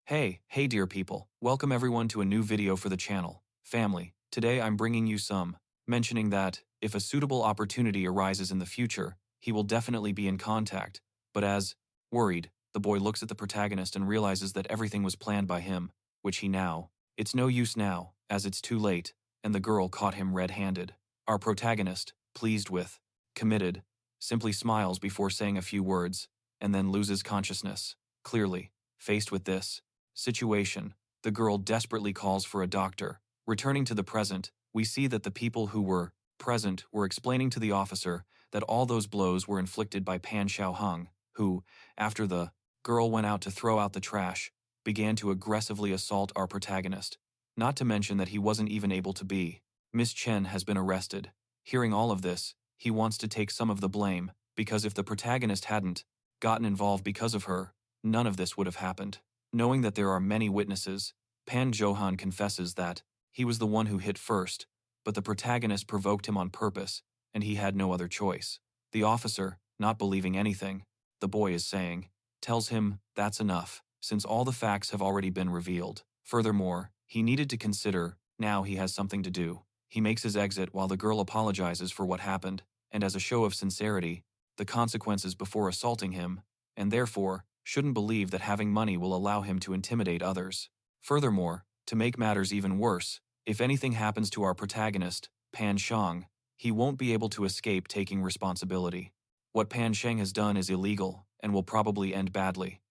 Hey dear people, welcome everyone to a new video for the channel. Family, today I'm bringing you some, mentioning that, if a suitable opportunity arises in the future, he will definitely be in contact, but as, worried, the boy looks at the protagonist and realizes that everything was planned by him, which he now, it's no use now, as it's too late, and the girl caught him red-handed. Our protagonist, pleased with, committed, simply smiles before saying a few words, and then loses consciousness. Clearly, faced with this situation, the girl desperately calls for a doctor. Returning to the present, we see that the people who were present were explaining to the officer that all those blows were inflicted by Pan Xiaoheng, who, after the girl went out to throw out the trash, began to aggressively assault our protagonist. Not to mention that he wasn't even able to be. Miss Chen has been arrested. Hearing all of this, he wants to take some of the blame, because if the protagonist hadn't gotten involved because of her, none of this would have happened. Knowing that there are many witnesses, Pan Johan confesses that he was the one who hit first, but the protagonist provoked him on purpose, and he had no other choice. The officer, not believing anything the boy is saying, tells him that's enough, since all the facts have already been revealed. Furthermore, he needed to consider, now he has something to do. He makes his exit while the girl apologizes for what happened, and as a show of sincerity, the consequences before assaulting him, and therefore, shouldn't believe that having money will allow him to intimidate others. Furthermore, to make matters even worse, if anything happens to our protagonist, Pan Shang, he won't be able to escape taking responsibility. What Pan Shang has done is illegal and will probably end badly.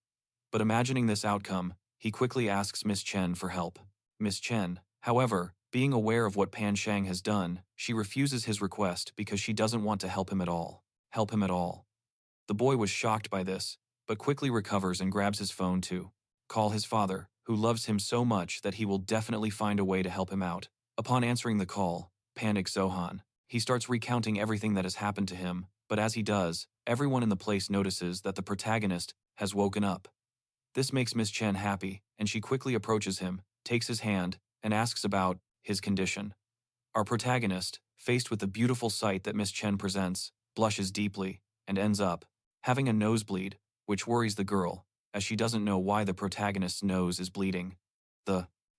But imagining this outcome, he quickly asks Miss Chen for help. Miss Chen, however, being aware of what Pan Shang has done, she refuses his request because she doesn't want to help him at all. The boy was shocked by this, but quickly recovers and grabs his phone to call his father, who loves him so much that he will definitely find a way to help him out. Upon answering the call, panics Zohan. He starts recounting everything that has happened to him, but as he does, everyone in the place notices that the protagonist has woken up. This makes Miss Chen happy, and she quickly approaches him, takes his hand, and asks about his condition. Our protagonist, faced with the beautiful sight that Miss Chen presents, blushes deeply, and ends up having a nosebleed, which worries the girl, as she doesn't know why the protagonist's nose is bleeding.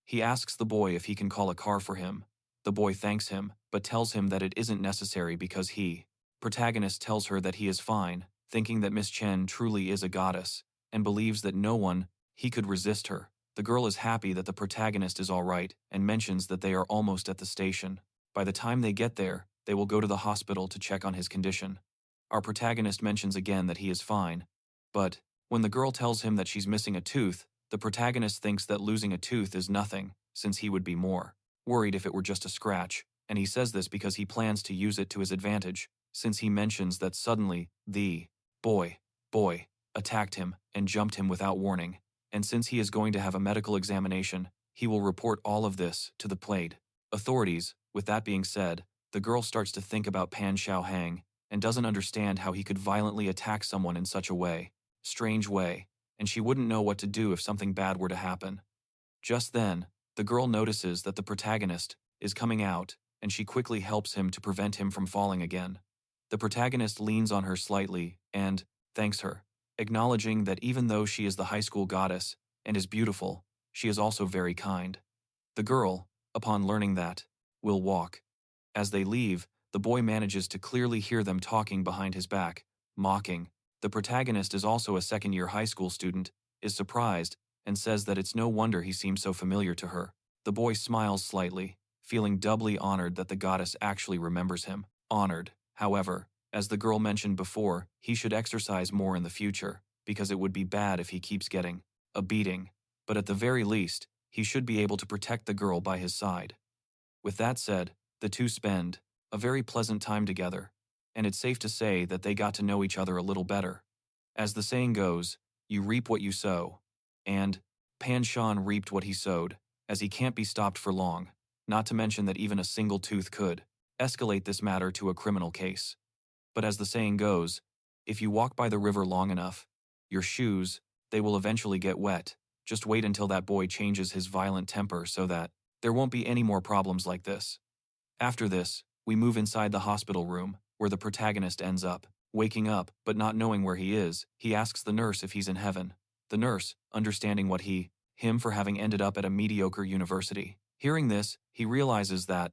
He asks the boy if he can call a car for him. The boy thanks him, but tells him that it isn't necessary because protagonist tells her that he is fine, thinking that Miss Chen truly is a goddess, and believes that no one he could resist her. The girl is happy that the protagonist is alright, and mentions that they are almost at the station. By the time they get there, they will go to the hospital to check on his condition. Our protagonist mentions again that he is fine, but when the girl tells him that she's missing a tooth, the protagonist thinks that losing a tooth is nothing, since he would be more worried if it were just a scratch, and he says this because he plans to use it to his advantage, since he mentions that suddenly, the boy attacked him and jumped him without warning, and since he is going to have a medical examination, he will report all of this to the plaid authorities. With that being said, the girl starts to think about Pan Xiaoheng, and doesn't understand how he could violently attack someone in such a strange way, and she wouldn't know what to do if something bad were to happen. Just then, the girl notices that the protagonist is coming out, and she quickly helps him to prevent him from falling again. The protagonist leans on her slightly and thanks her, acknowledging that even though she is the high school goddess and is beautiful, she is also very kind. The girl, upon learning that, will walk. As they leave, the boy manages to clearly hear them talking behind his back, mocking. The protagonist is also a second-year high school student, is surprised, and says that it's no wonder he seems so familiar to her. The boy smiles slightly, feeling doubly honored that the goddess actually remembers him. Honored, however, as the girl mentioned before, he should exercise more in the future, because it would be bad if he keeps getting a beating, but at the very least, he should be able to protect the girl by his side. With that said, the two spend a very pleasant time together, and it's safe to say that they got to know each other a little better. As the saying goes, you reap what you sow, and Pan Shan reaped what he sowed, as he can't be stopped for long, not to mention that even a single tooth could escalate this matter to a criminal case. But as the saying goes, if you walk by the river long enough, your shoes, they will eventually get wet. Just wait until that boy changes his violent temper so that there won't be any more problems like this. After this, we move inside the hospital room, where the protagonist ends up. Waking up, but not knowing where he is, he asks the nurse if he's in heaven. The nurse, understanding what he him for having ended up at a mediocre university. Hearing this, he realizes that,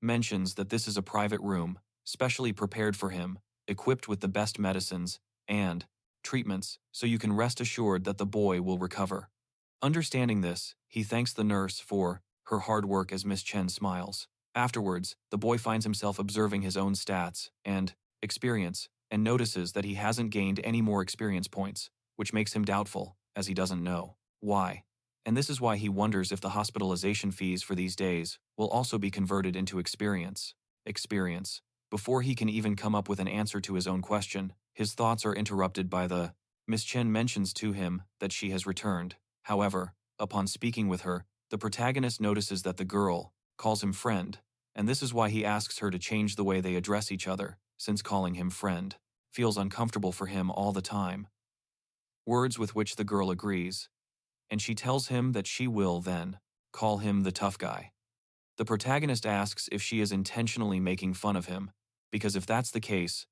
mentions that this is a private room, specially prepared for him, equipped with the best medicines and treatments, so you can rest assured that the boy will recover. Understanding this, he thanks the nurse for her hard work as Miss Chen smiles. Afterwards, the boy finds himself observing his own stats and experience and notices that he hasn't gained any more experience points, which makes him doubtful, as he doesn't know why. And this is why he wonders if the hospitalization fees for these days will also be converted into experience. Before he can even come up with an answer to his own question, his thoughts are interrupted by the Miss Chen mentions to him that she has returned. However, upon speaking with her, the protagonist notices that the girl calls him friend, and this is why he asks her to change the way they address each other, since calling him friend feels uncomfortable for him all the time. Words with which the girl agrees, and she tells him that she will then call him the tough guy. The protagonist asks if she is intentionally making fun of him, because if that's the case,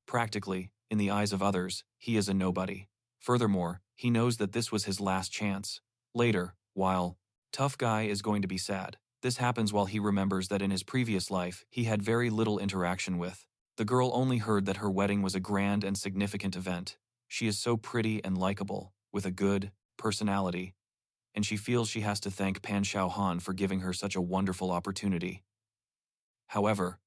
practically, in the eyes of others, he is a nobody. Furthermore, he knows that this was his last chance. Later, while tough guy is going to be sad, this happens while he remembers that in his previous life, he had very little interaction with. The girl only heard that her wedding was a grand and significant event. She is so pretty and likable, with a good personality, and she feels she has to thank Pan Xiaohan for giving her such a wonderful opportunity. However,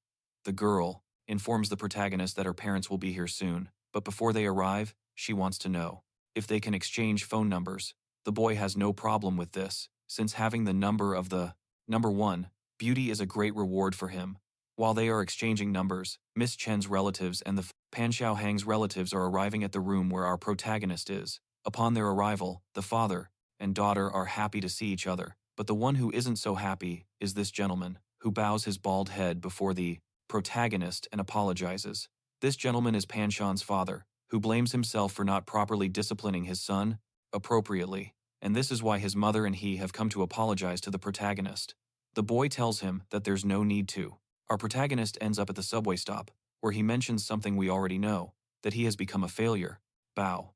the girl informs the protagonist that her parents will be here soon, but before they arrive, she wants to know if they can exchange phone numbers. The boy has no problem with this, since having the number of the number one beauty is a great reward for him. While they are exchanging numbers, Miss Chen's relatives and the Pan Xiaohang's relatives are arriving at the room where our protagonist is. Upon their arrival, the father and daughter are happy to see each other, but the one who isn't so happy is this gentleman, who bows his bald head before the protagonist and apologizes. This gentleman is Pan Shan's father, who blames himself for not properly disciplining his son appropriately, and this is why his mother and he have come to apologize to the protagonist. The boy tells him that there's no need to. Our protagonist ends up at the subway stop, where he mentions something we already know, that he has become a failure.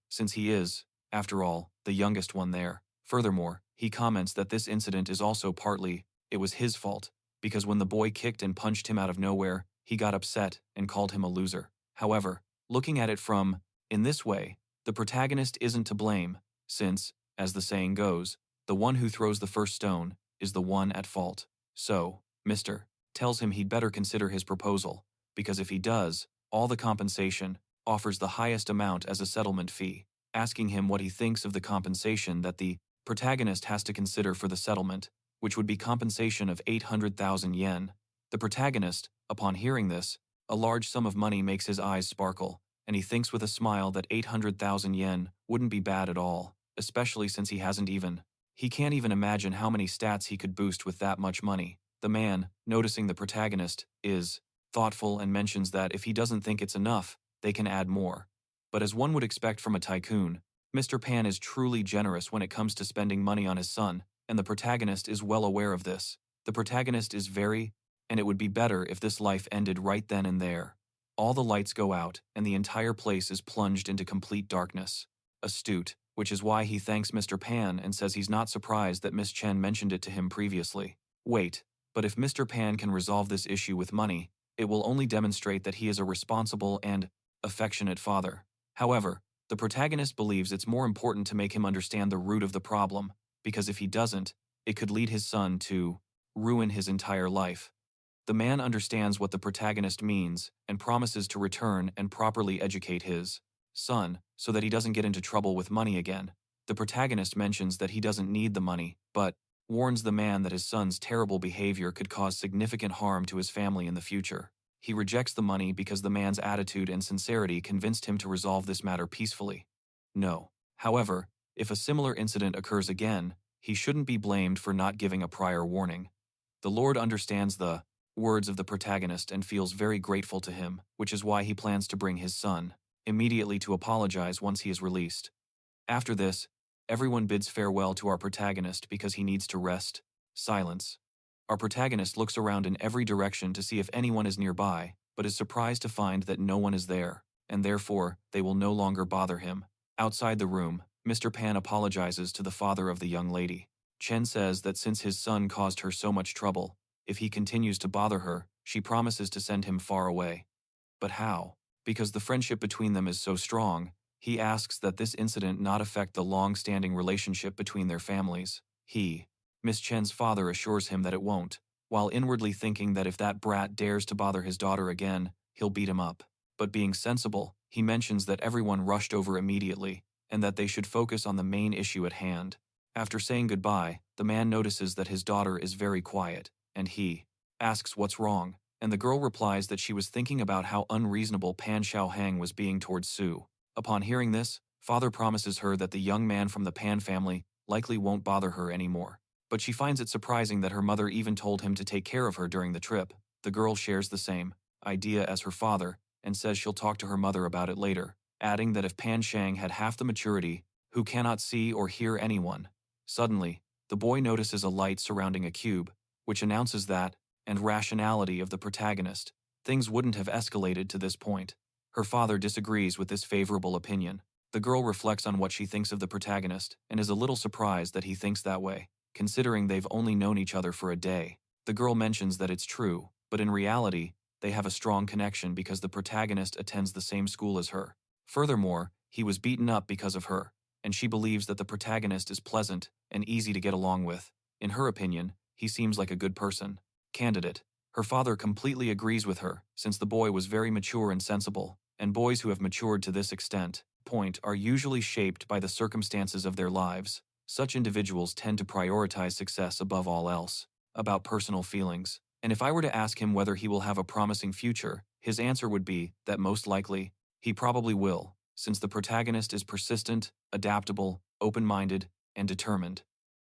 Since he is, after all, the youngest one there. Furthermore, he comments that this incident is also partly, it was his fault, because when the boy kicked and punched him out of nowhere, he got upset and called him a loser. However, looking at it in this way, the protagonist isn't to blame, since, as the saying goes, the one who throws the first stone is the one at fault. So, Mr. tells him he'd better consider his proposal, because if he does, all the compensation offers the highest amount as a settlement fee, asking him what he thinks of the compensation that the protagonist has to consider for the settlement, which would be compensation of 800,000 yen. The protagonist, upon hearing this, a large sum of money makes his eyes sparkle, and he thinks with a smile that 800,000 yen wouldn't be bad at all, especially since he can't even imagine how many stats he could boost with that much money. The man, noticing the protagonist, is thoughtful and mentions that if he doesn't think it's enough, they can add more. But as one would expect from a tycoon, Mr. Pan is truly generous when it comes to spending money on his son, and the protagonist is well aware of this. The protagonist is and it would be better if this life ended right then and there. All the lights go out, and the entire place is plunged into complete darkness. Astute, which is why he thanks Mr. Pan and says he's not surprised that Miss Chen mentioned it to him previously. Wait, but if Mr. Pan can resolve this issue with money, it will only demonstrate that he is a responsible and affectionate father. However, the protagonist believes it's more important to make him understand the root of the problem, because if he doesn't, it could lead his son to ruin his entire life. The man understands what the protagonist means and promises to return and properly educate his son so that he doesn't get into trouble with money again. The protagonist mentions that he doesn't need the money, but warns the man that his son's terrible behavior could cause significant harm to his family in the future. He rejects the money because the man's attitude and sincerity convinced him to resolve this matter peacefully. No. However, if a similar incident occurs again, he shouldn't be blamed for not giving a prior warning. The Lord understands the words of the protagonist and feels very grateful to him, which is why he plans to bring his son immediately to apologize once he is released. After this, everyone bids farewell to our protagonist because he needs to rest. Silence. Our protagonist looks around in every direction to see if anyone is nearby, but is surprised to find that no one is there, and therefore, they will no longer bother him. Outside the room, Mr. Pan apologizes to the father of the young lady. Chen says that since his son caused her so much trouble, if he continues to bother her, she promises to send him far away. But how? Because the friendship between them is so strong, he asks that this incident not affect the long-standing relationship between their families. Miss Chen's father assures him that it won't, while inwardly thinking that if that brat dares to bother his daughter again, he'll beat him up. But being sensible, he mentions that everyone rushed over immediately, and that they should focus on the main issue at hand. After saying goodbye, the man notices that his daughter is very quiet, and he asks what's wrong, and the girl replies that she was thinking about how unreasonable Pan Xiaohang was being towards Sue. Upon hearing this, father promises her that the young man from the Pan family likely won't bother her anymore. But she finds it surprising that her mother even told him to take care of her during the trip. The girl shares the same idea as her father, and says she'll talk to her mother about it later, adding that if Pan Shang had half the maturity, who cannot see or hear anyone. Suddenly, the boy notices a light surrounding a cube, which announces that, and rationality of the protagonist, things wouldn't have escalated to this point. Her father disagrees with this favorable opinion. The girl reflects on what she thinks of the protagonist and is a little surprised that he thinks that way, considering they've only known each other for a day. The girl mentions that it's true, but in reality, they have a strong connection because the protagonist attends the same school as her. Furthermore, he was beaten up because of her, and she believes that the protagonist is pleasant and easy to get along with. In her opinion, he seems like a good person. Candidate. Her father completely agrees with her, since the boy was very mature and sensible, and boys who have matured to this extent, are usually shaped by the circumstances of their lives. Such individuals tend to prioritize success above all else. About personal feelings. And if I were to ask him whether he will have a promising future, his answer would be that most likely, he probably will, since the protagonist is persistent, adaptable, open-minded, and determined.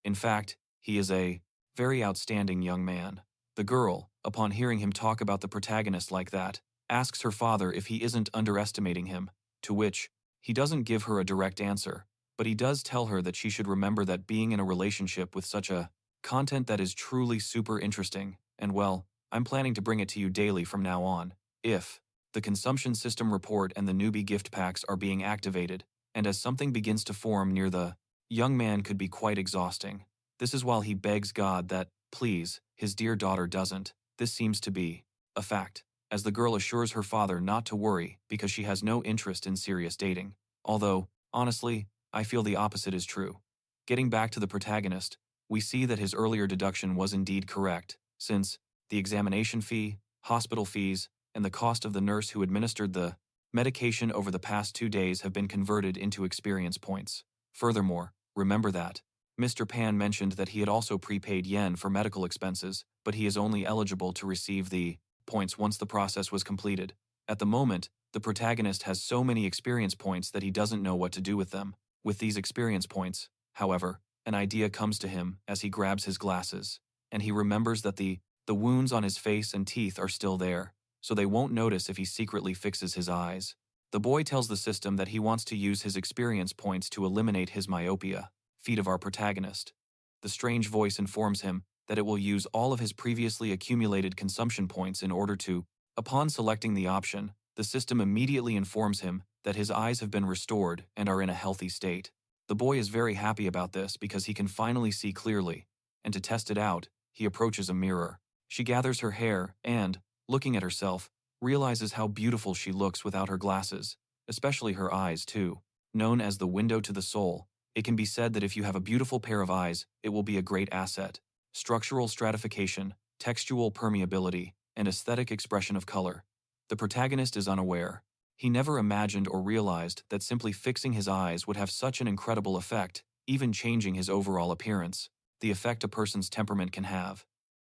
In fact, he is a very outstanding young man. The girl, upon hearing him talk about the protagonist like that, asks her father if he isn't underestimating him, to which he doesn't give her a direct answer, but he does tell her that she should remember that being in a relationship with such a content that is truly super interesting, and well, I'm planning to bring it to you daily from now on. If the consumption system report and the newbie gift packs are being activated, and as something begins to form near the young man could be quite exhausting. This is while he begs God that, please, his dear daughter doesn't. This seems to be a fact, as the girl assures her father not to worry because she has no interest in serious dating. Although, honestly, I feel the opposite is true. Getting back to the protagonist, we see that his earlier deduction was indeed correct, since the examination fee, hospital fees, and the cost of the nurse who administered the medication over the past 2 days have been converted into experience points. Furthermore, remember that Mr. Pan mentioned that he had also prepaid yen for medical expenses, but he is only eligible to receive the points once the process was completed. At the moment, the protagonist has so many experience points that he doesn't know what to do with them. With these experience points, however, an idea comes to him as he grabs his glasses, and he remembers that the wounds on his face and teeth are still there, so they won't notice if he secretly fixes his eyes. The boy tells the system that he wants to use his experience points to eliminate his myopia, feat of our protagonist. The strange voice informs him that it will use all of his previously accumulated consumption points in order to, upon selecting the option, the system immediately informs him that his eyes have been restored and are in a healthy state. The boy is very happy about this because he can finally see clearly, and to test it out, he approaches a mirror. She gathers her hair and, looking at herself, realizes how beautiful she looks without her glasses, especially her eyes too. Known as the window to the soul, it can be said that if you have a beautiful pair of eyes, it will be a great asset. Structural stratification, textual permeability, and aesthetic expression of color. The protagonist is unaware. He never imagined or realized that simply fixing his eyes would have such an incredible effect, even changing his overall appearance, the effect a person's temperament can have.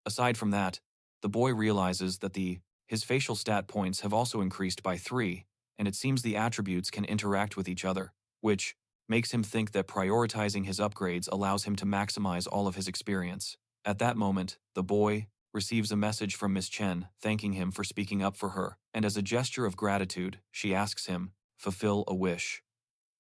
Aside from that, the boy realizes that his facial stat points have also increased by 3, and it seems the attributes can interact with each other, which makes him think that prioritizing his upgrades allows him to maximize all of his experience. At that moment, the boy receives a message from Miss Chen thanking him for speaking up for her, and as a gesture of gratitude, she asks him, fulfill a wish.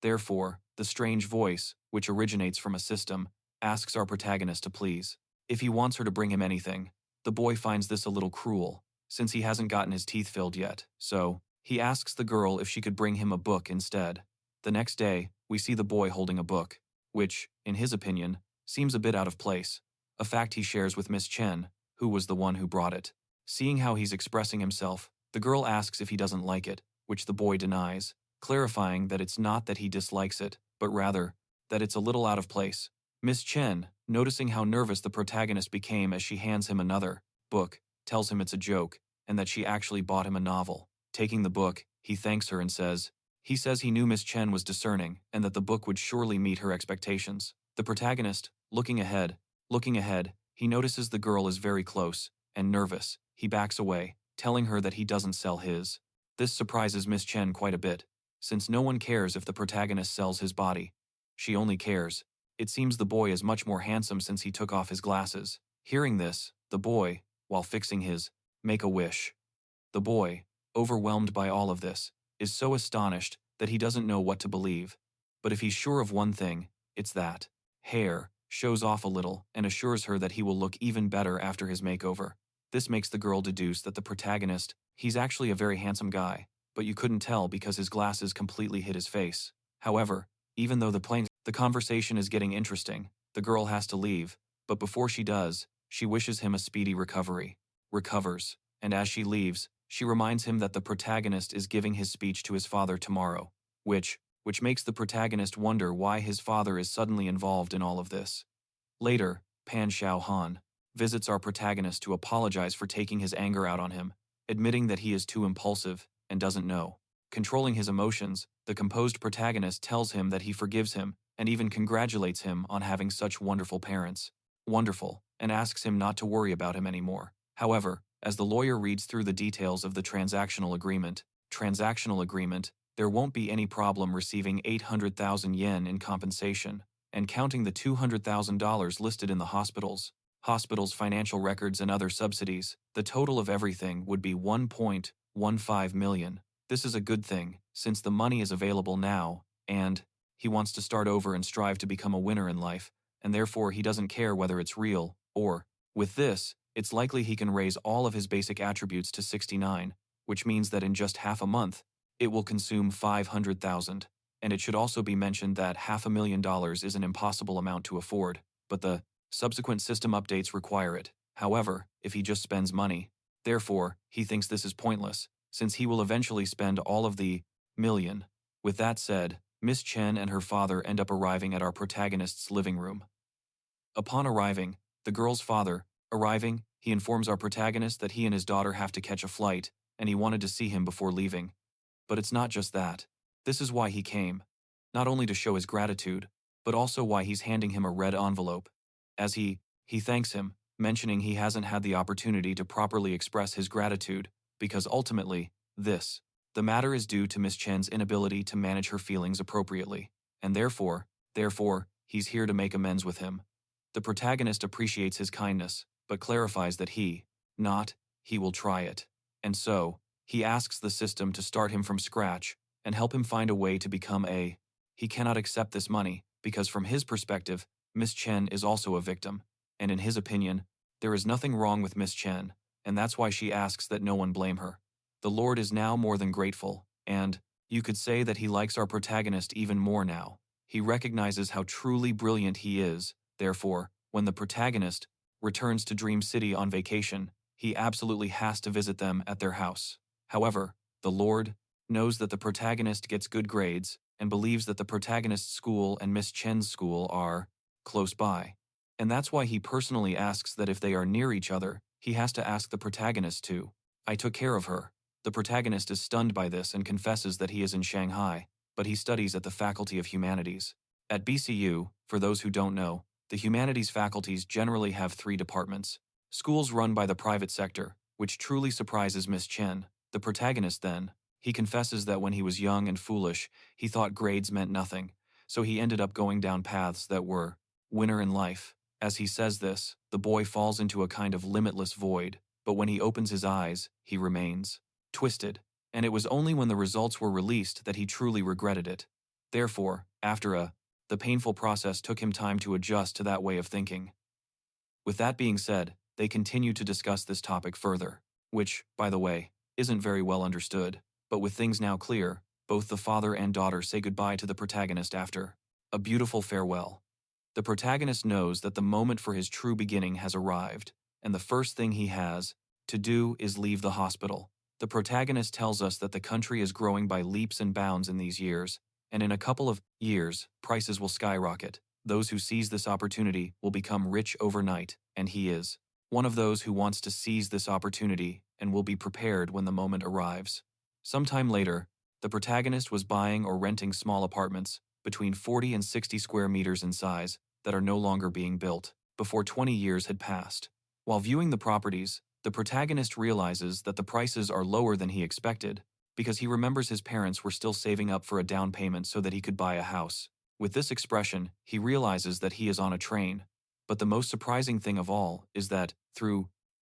Therefore, the strange voice, which originates from a system, asks our protagonist to please. If he wants her to bring him anything, the boy finds this a little cruel, since he hasn't gotten his teeth filled yet, so he asks the girl if she could bring him a book instead. The next day, we see the boy holding a book, which, in his opinion, seems a bit out of place, a fact he shares with Miss Chen, who was the one who brought it. Seeing how he's expressing himself, the girl asks if he doesn't like it, which the boy denies, clarifying that it's not that he dislikes it, but rather, that it's a little out of place. Miss Chen, noticing how nervous the protagonist became as she hands him another book, tells him it's a joke, and that she actually bought him a novel. Taking the book, he thanks her and says he knew Miss Chen was discerning and that the book would surely meet her expectations. The protagonist, looking ahead, he notices the girl is very close, and nervous, he backs away, telling her that he doesn't sell his. This surprises Miss Chen quite a bit, since no one cares if the protagonist sells his body. She only cares. It seems the boy is much more handsome since he took off his glasses. Hearing this, the boy, while fixing his make-a-wish. The boy, overwhelmed by all of this, is so astonished that he doesn't know what to believe. But if he's sure of one thing, it's that hair shows off a little and assures her that he will look even better after his makeover. This makes the girl deduce that the protagonist, he's actually a very handsome guy, but you couldn't tell because his glasses completely hid his face. However, even though the conversation is getting interesting, the girl has to leave, but before she does, she wishes him a speedy recovery. Recovers, and as she leaves, she reminds him that the protagonist is giving his speech to his father tomorrow, which makes the protagonist wonder why his father is suddenly involved in all of this. Later, Pan Xiao Han visits our protagonist to apologize for taking his anger out on him, admitting that he is too impulsive and doesn't know. Controlling his emotions, the composed protagonist tells him that he forgives him and even congratulates him on having such wonderful parents. Wonderful, and asks him not to worry about him anymore. However, as the lawyer reads through the details of the transactional agreement, there won't be any problem receiving 800,000 yen in compensation, and counting the $200,000 listed in the hospital's financial records and other subsidies, the total of everything would be 1.15 million. This is a good thing, since the money is available now, and he wants to start over and strive to become a winner in life, and therefore he doesn't care whether it's real or, with this, it's likely he can raise all of his basic attributes to 69, which means that in just half a month, it will consume 500,000. And it should also be mentioned that $500,000 is an impossible amount to afford, but the subsequent system updates require it. However, if he just spends money, therefore, he thinks this is pointless, since he will eventually spend all of the million. With that said, Miss Chen and her father end up arriving at our protagonist's living room. Upon arriving, the girl's father, he informs our protagonist that he and his daughter have to catch a flight, and he wanted to see him before leaving. But it's not just that. This is why he came. Not only to show his gratitude, but also why he's handing him a red envelope. As he thanks him, mentioning he hasn't had the opportunity to properly express his gratitude, because ultimately, the matter is due to Miss Chen's inability to manage her feelings appropriately, and therefore, he's here to make amends with him. The protagonist appreciates his kindness, but clarifies that he will try it. And so, he asks the system to start him from scratch and help him find a way to become he cannot accept this money because from his perspective, Miss Chen is also a victim, and in his opinion, there is nothing wrong with Miss Chen, and that's why she asks that no one blame her. The Lord is now more than grateful, and you could say that he likes our protagonist even more now. He recognizes how truly brilliant he is, therefore, when the protagonist returns to Dream City on vacation, he absolutely has to visit them at their house. However, the Lord knows that the protagonist gets good grades and believes that the protagonist's school and Miss Chen's school are close by. And that's why he personally asks that if they are near each other, he has to ask the protagonist to. I took care of her. The protagonist is stunned by this and confesses that he is in Shanghai, but he studies at the Faculty of Humanities. At BCU, for those who don't know, the humanities faculties generally have 3 departments. Schools run by the private sector, which truly surprises Miss Chen. The protagonist then, he confesses that when he was young and foolish, he thought grades meant nothing, so he ended up going down paths that were winner in life. As he says this, the boy falls into a kind of limitless void, but when he opens his eyes, he remains twisted, and it was only when the results were released that he truly regretted it. Therefore, after the painful process took him time to adjust to that way of thinking. With that being said, they continue to discuss this topic further, which, by the way, isn't very well understood, but with things now clear, both the father and daughter say goodbye to the protagonist after a beautiful farewell. The protagonist knows that the moment for his true beginning has arrived, and the first thing he has to do is leave the hospital. The protagonist tells us that the country is growing by leaps and bounds in these years, and in a couple of years, prices will skyrocket. Those who seize this opportunity will become rich overnight, and he is one of those who wants to seize this opportunity and will be prepared when the moment arrives. Sometime later, the protagonist was buying or renting small apartments between 40 and 60 square meters in size that are no longer being built before 20 years had passed. While viewing the properties, the protagonist realizes that the prices are lower than he expected because he remembers his parents were still saving up for a down payment so that he could buy a house. With this expression, he realizes that he is on a train. But the most surprising thing of all is that,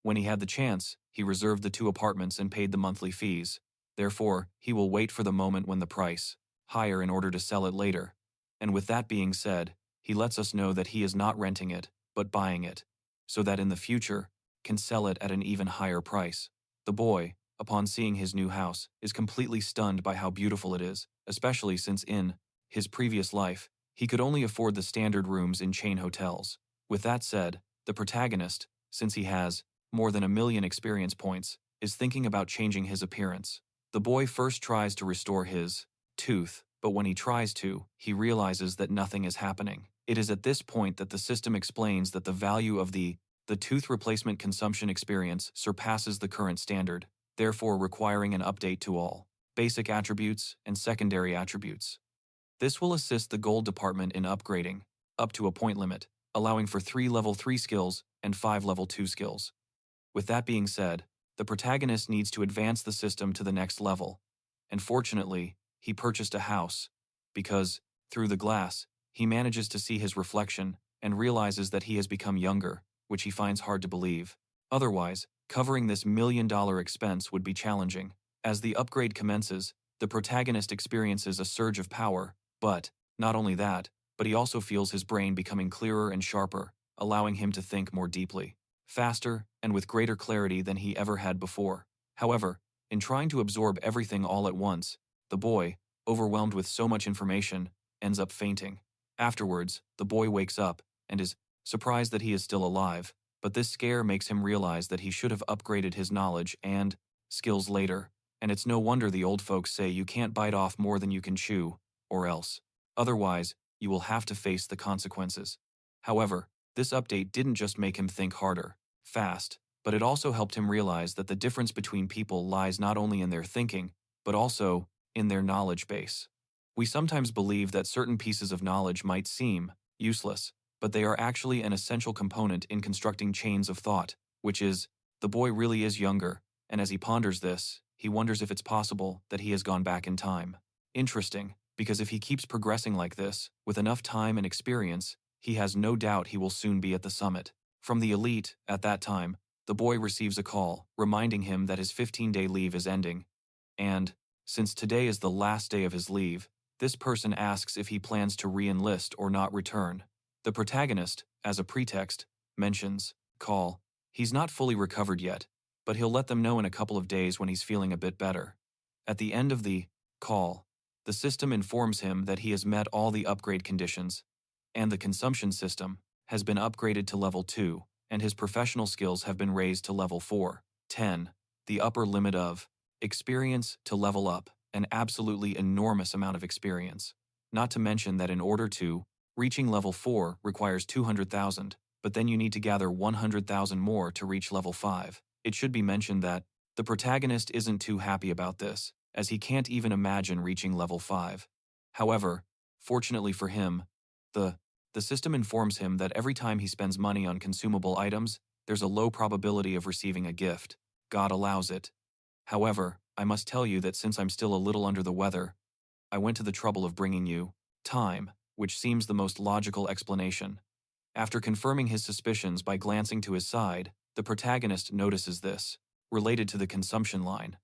when he had the chance, he reserved the 2 apartments and paid the monthly fees. Therefore, he will wait for the moment when the price higher in order to sell it later. And with that being said, he lets us know that he is not renting it, but buying it, so that in the future, can sell it at an even higher price. The boy, upon seeing his new house, is completely stunned by how beautiful it is, especially since in his previous life, he could only afford the standard rooms in chain hotels. With that said, the protagonist, since he has more than 1 million experience points, is thinking about changing his appearance. The boy first tries to restore his tooth, but when he tries to, he realizes that nothing is happening. It is at this point that the system explains that the value of the tooth replacement consumption experience surpasses the current standard, therefore requiring an update to all basic attributes and secondary attributes. This will assist the gold department in upgrading, up to a point limit, allowing for 3 level 3 skills and 5 level 2 skills. With that being said, the protagonist needs to advance the system to the next level, and fortunately, he purchased a house, because, through the glass, he manages to see his reflection and realizes that he has become younger, which he finds hard to believe. Otherwise, covering this $1 million expense would be challenging. As the upgrade commences, the protagonist experiences a surge of power, but, not only that, but he also feels his brain becoming clearer and sharper, allowing him to think more deeply, faster, and with greater clarity than he ever had before. However, in trying to absorb everything all at once, the boy, overwhelmed with so much information, ends up fainting. Afterwards, the boy wakes up and is surprised that he is still alive, but this scare makes him realize that he should have upgraded his knowledge and skills later, and it's no wonder the old folks say you can't bite off more than you can chew, or else. Otherwise, you will have to face the consequences. However, this update didn't just make him think harder, fast, but it also helped him realize that the difference between people lies not only in their thinking, but also in their knowledge base. We sometimes believe that certain pieces of knowledge might seem useless, but they are actually an essential component in constructing chains of thought, which is, the boy really is younger, and as he ponders this, he wonders if it's possible that he has gone back in time. Interesting, because if he keeps progressing like this, with enough time and experience, he has no doubt he will soon be at the summit. From the elite, at that time, the boy receives a call, reminding him that his 15-day leave is ending. And, since today is the last day of his leave, this person asks if he plans to re-enlist or not return. The protagonist, as a pretext, mentions, call. He's not fully recovered yet, but he'll let them know in a couple of days when he's feeling a bit better. At the end of the call, the system informs him that he has met all the upgrade conditions, and the consumption system has been upgraded to level 2, and his professional skills have been raised to level 4. 10. The upper limit of experience to level up, an absolutely enormous amount of experience. Not to mention that in order to reaching level 4 requires 200,000, but then you need to gather 100,000 more to reach level 5. It should be mentioned that the protagonist isn't too happy about this, as he can't even imagine reaching level 5. However, fortunately for him, the system informs him that every time he spends money on consumable items, there's a low probability of receiving a gift. God allows it. However, I must tell you that since I'm still a little under the weather, I went to the trouble of bringing you time, which seems the most logical explanation. After confirming his suspicions by glancing to his side, the protagonist notices this, related to the consumption line.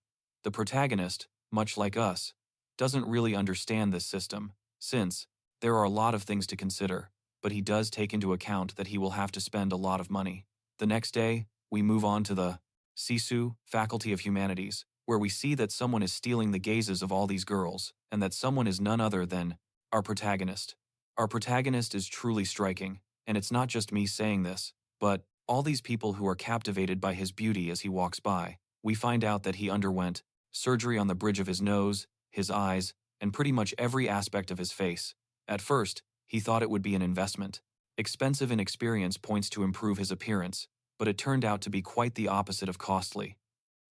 The protagonist, much like us, doesn't really understand this system, since there are a lot of things to consider, but he does take into account that he will have to spend a lot of money. The next day, we move on to the Sisu, Faculty of Humanities, where we see that someone is stealing the gazes of all these girls, and that someone is none other than our protagonist. Our protagonist is truly striking, and it's not just me saying this, but all these people who are captivated by his beauty as he walks by. We find out that he underwent surgery on the bridge of his nose, his eyes, and pretty much every aspect of his face. At first, he thought it would be an investment. Expensive in experience points to improve his appearance, but it turned out to be quite the opposite of costly.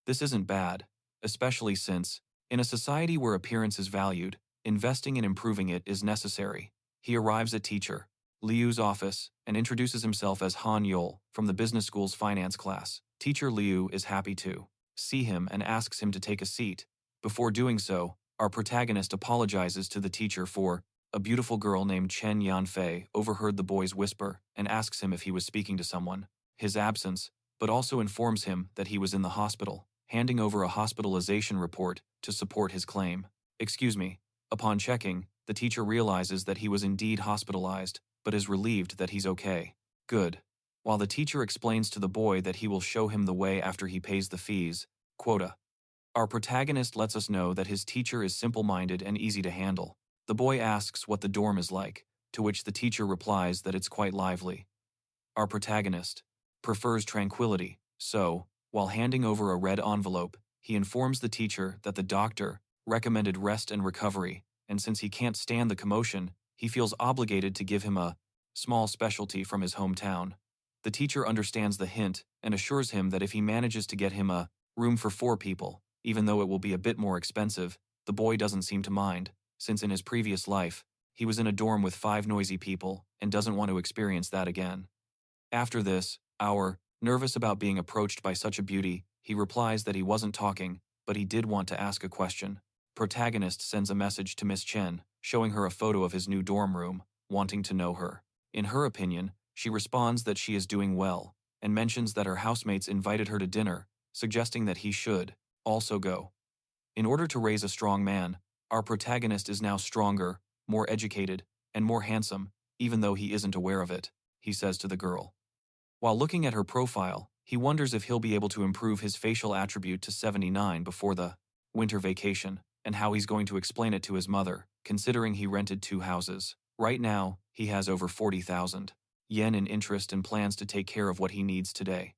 This isn't bad, especially since, in a society where appearance is valued, investing in improving it is necessary. He arrives at teacher Liu's office and introduces himself as Han Yol from the business school's finance class. Teacher Liu is happy to see him and asks him to take a seat. Before doing so, our protagonist apologizes to the teacher for a beautiful girl named Chen Yanfei overheard the boy's whisper and asks him if he was speaking to someone. His absence, but also informs him that he was in the hospital, handing over a hospitalization report to support his claim. Excuse me. Upon checking, the teacher realizes that he was indeed hospitalized, but is relieved that he's okay. Good. While the teacher explains to the boy that he will show him the way after he pays the fees, quota. Our protagonist lets us know that his teacher is simple-minded and easy to handle. The boy asks what the dorm is like, to which the teacher replies that it's quite lively. Our protagonist prefers tranquility, so, while handing over a red envelope, he informs the teacher that the doctor recommended rest and recovery, and since he can't stand the commotion, he feels obligated to give him a small specialty from his hometown. The teacher understands the hint and assures him that if he manages to get him a room for 4 people, even though it will be a bit more expensive, the boy doesn't seem to mind, since in his previous life, he was in a dorm with 5 noisy people and doesn't want to experience that again. After this, nervous about being approached by such a beauty, he replies that he wasn't talking, but he did want to ask a question. Protagonist sends a message to Miss Chen, showing her a photo of his new dorm room, wanting to know her. In her opinion, she responds that she is doing well, and mentions that her housemates invited her to dinner, suggesting that he should also go. In order to raise a strong man, our protagonist is now stronger, more educated, and more handsome, even though he isn't aware of it, he says to the girl. While looking at her profile, he wonders if he'll be able to improve his facial attribute to 79 before the winter vacation, and how he's going to explain it to his mother, considering he rented 2 houses. Right now, he has over 40,000 yen in interest and plans to take care of what he needs today.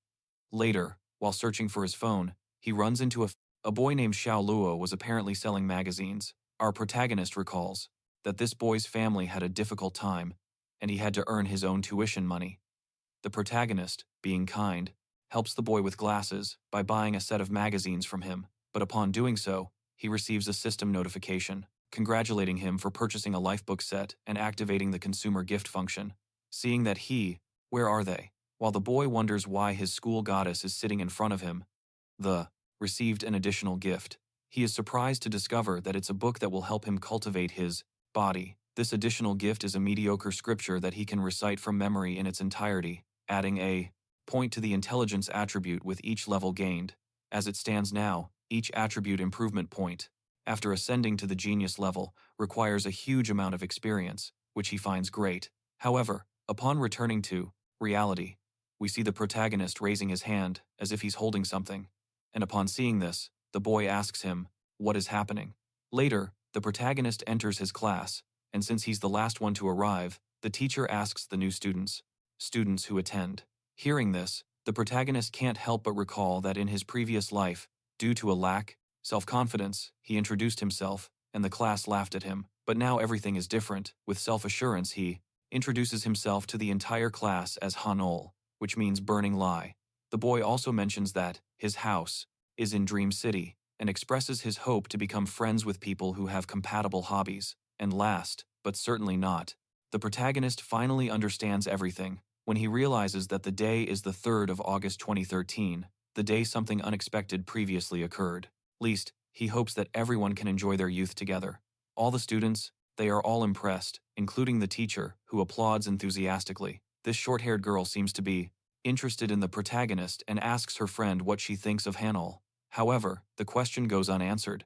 Later, while searching for his phone, he runs into a boy named Xiao Luo was apparently selling magazines. Our protagonist recalls that this boy's family had a difficult time, and he had to earn his own tuition money. The protagonist, being kind, helps the boy with glasses by buying a set of magazines from him, but upon doing so, he receives a system notification, congratulating him for purchasing a lifebook set and activating the consumer gift function. Seeing that where are they? While the boy wonders why his school goddess is sitting in front of him, received an additional gift. He is surprised to discover that it's a book that will help him cultivate his body. This additional gift is a mediocre scripture that he can recite from memory in its entirety, adding a point to the intelligence attribute with each level gained. As it stands now, each attribute improvement point, after ascending to the genius level, requires a huge amount of experience, which he finds great. However, upon returning to reality, we see the protagonist raising his hand as if he's holding something, and upon seeing this, the boy asks him, what is happening? Later, the protagonist enters his class, and since he's the last one to arrive, the teacher asks the new students who attend. Hearing this, the protagonist can't help but recall that in his previous life, due to a lack self-confidence, he introduced himself, and the class laughed at him. But now everything is different. With self-assurance, he introduces himself to the entire class as Hanol, which means burning lie. The boy also mentions that his house is in Dream City, and expresses his hope to become friends with people who have compatible hobbies. And last, but certainly not, the protagonist finally understands everything when he realizes that the day is the 3rd of August 2013, the day something unexpected previously occurred. Least, he hopes that everyone can enjoy their youth together. All the students, they are all impressed, including the teacher, who applauds enthusiastically. This short-haired girl seems to be interested in the protagonist and asks her friend what she thinks of Hanol. However, the question goes unanswered,